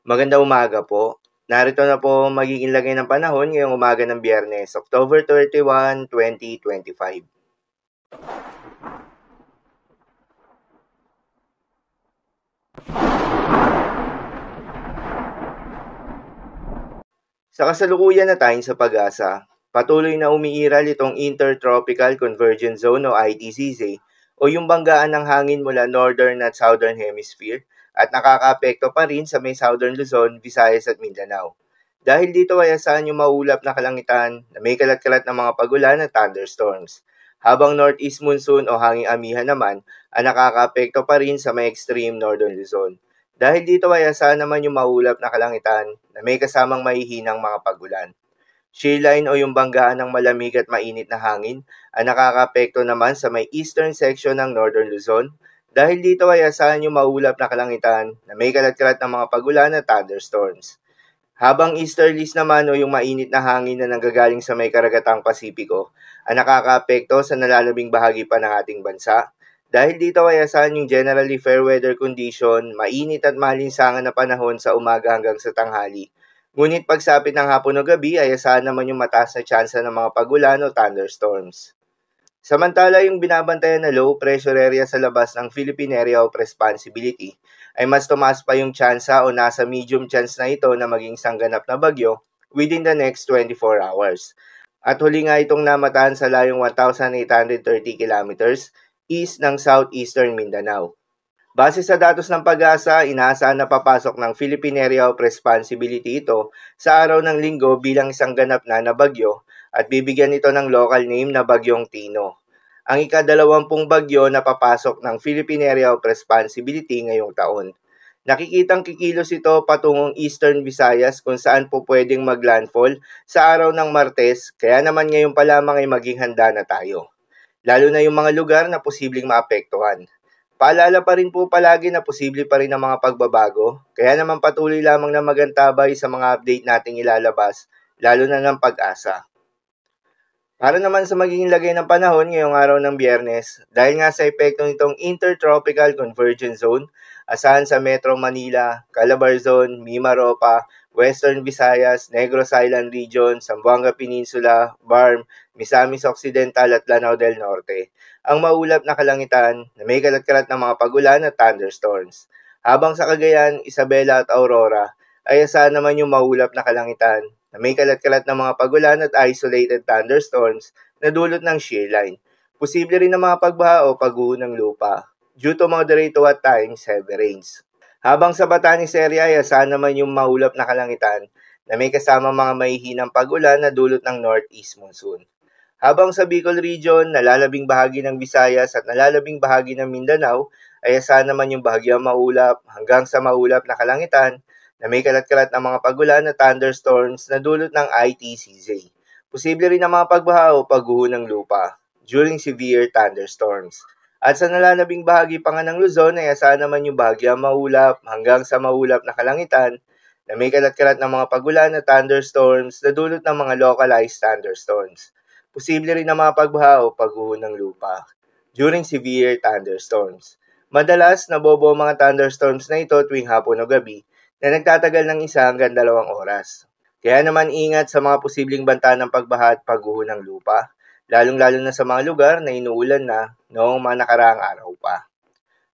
Magandang umaga po. Narito na po ang magiging lagay ng panahon ngayong umaga ng Biyernes, October 31, 2025. Sa kasalukuyan na tayong sa pag-asa, patuloy na umiiral itong Intertropical Convergence Zone o ITCZ o yung banggaan ng hangin mula Northern at Southern Hemisphere at nakakaapekto pa rin sa may Southern Luzon, Visayas at Mindanao. Dahil dito ay asahan yung maulap na kalangitan na may kalat-kalat ng mga pagulan at thunderstorms. Habang northeast monsoon o hanging amihan naman ang nakakaapekto pa rin sa may extreme northern Luzon. Dahil dito ay asahan naman yung maulap na kalangitan na may kasamang mahihinang mga pagulan. Shearline o yung banggaan ng malamig at mainit na hangin ang nakakaapekto naman sa may eastern section ng northern Luzon. Dahil dito ay asahan yung maulap na kalangitan na may kalat-kalat ng mga pagulan at thunderstorms. Habang easterlies naman o yung mainit na hangin na nanggagaling sa may karagatang Pasipiko ang nakakaapekto sa nalalabing bahagi pa ng ating bansa. Dahil dito ay asahan yung generally fair weather condition, mainit at malinsangan na panahon sa umaga hanggang sa tanghali. Ngunit pagsapit ng hapon o gabi ay asahan naman yung mataas na tsansa ng mga pagulan o thunderstorms. Samantala yung binabantayan na low pressure area sa labas ng Philippine Area of Responsibility ay mas tumaas pa yung tsansa o nasa medium chance na ito na maging sangganap na bagyo within the next 24 hours. At huli nga itong namataan sa layong 1,830 kilometers east ng southeastern Mindanao. Base sa datos ng pag-asa, inaasahan na papasok ng Philippine Area of Responsibility ito sa araw ng linggo bilang isang ganap na bagyo at bibigyan ito ng local name na Bagyong Tino. Ang ika-20 bagyo na papasok ng Philippine Area of Responsibility ngayong taon. Nakikitang kikilos ito patungong Eastern Visayas kung saan po pwedeng maglandfall sa araw ng Martes, kaya naman ngayon pa lamang ay maging handa na tayo. Lalo na yung mga lugar na posibleng maapektuhan. Paalala pa rin po palagi na posible pa rin ang mga pagbabago, kaya naman patuloy lamang na magantabay sa mga update nating ilalabas, lalo na ng pag-asa. Para naman sa magiging lagay ng panahon ngayong araw ng Biyernes, dahil nga sa epekto nitong Intertropical Convergence Zone, asahan sa Metro Manila, Calabarzon, Mimaropa, Western Visayas, Negros Island Region, Zamboanga Peninsula, Barm, Misamis Occidental at Lanao del Norte. Ang maulap na kalangitan na may kalat-kalat ng mga pagulan at thunderstorms. Habang sa Cagayan, Isabela at Aurora ay asahan naman yung maulap na kalangitan na may kalat-kalat ng mga pagulan at isolated thunderstorms na dulot ng shearline. Posible rin ng mga pagbaha o pagguho ng lupa due to moderate to at times heavy rains. Habang sa Batanes area ay asahan naman yung maulap na kalangitan na may kasama mga mahihinang pagulan na dulot ng northeast monsoon. Habang sa Bicol Region, nalalabing bahagi ng Visayas at nalalabing bahagi ng Mindanao ay asahan naman yung bahagyang maulap hanggang sa maulap na kalangitan na may kalat-kalat ng mga pagulan at thunderstorms na dulot ng ITCZ. Posible rin ang mga pagbaha o pagguho ng lupa during severe thunderstorms. At sa nalalabing bahagi pa nga ng Luzon ay asahan naman yung bahagyang maulap hanggang sa maulap na kalangitan na may kalat-kalat ng mga pagulan at thunderstorms na dulot ng mga localized thunderstorms. Posible rin ang mga pagbaha o pagguho ng lupa during severe thunderstorms. Madalas, nabobo ang mga thunderstorms na ito tuwing hapon o gabi na nagtatagal ng 1 hanggang 2 oras. Kaya naman ingat sa mga posibleng banta ng pagbaha at pagguho ng lupa, lalong-lalo na sa mga lugar na inuulan na noong mga nakaraang araw pa.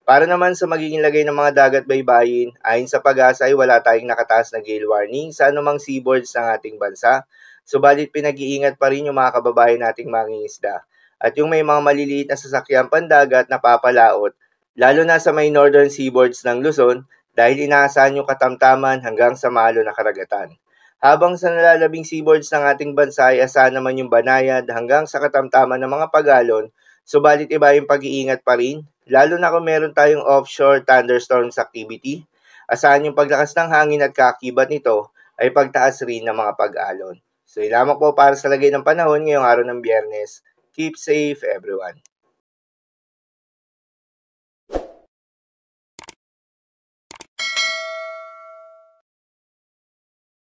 Para naman sa magiging lagay ng mga dagat baybayin, ayon sa pag-asa ay wala tayong nakataas na gale warning sa anumang seaboards ng ating bansa, subalit pinag-iingat pa rin yung mga kababayan nating mangingisda. At yung may mga maliliit na sasakyang pandagat na papalaot, lalo na sa may northern seaboards ng Luzon, dahil inaasahan yung katamtaman hanggang sa malo na karagatan. Habang sa nalalabing seaboards ng ating bansa ay asahan naman yung banayad hanggang sa katamtaman ng mga pagalon, subalit iba yung pag-iingat pa rin, lalo na kung meron tayong offshore thunderstorms activity. Asahan yung paglakas ng hangin at kaakibat nito ay pagtaas rin ng mga pag-alon. So, lamang po para sa lagay ng panahon ngayong araw ng Biyernes. Keep safe everyone.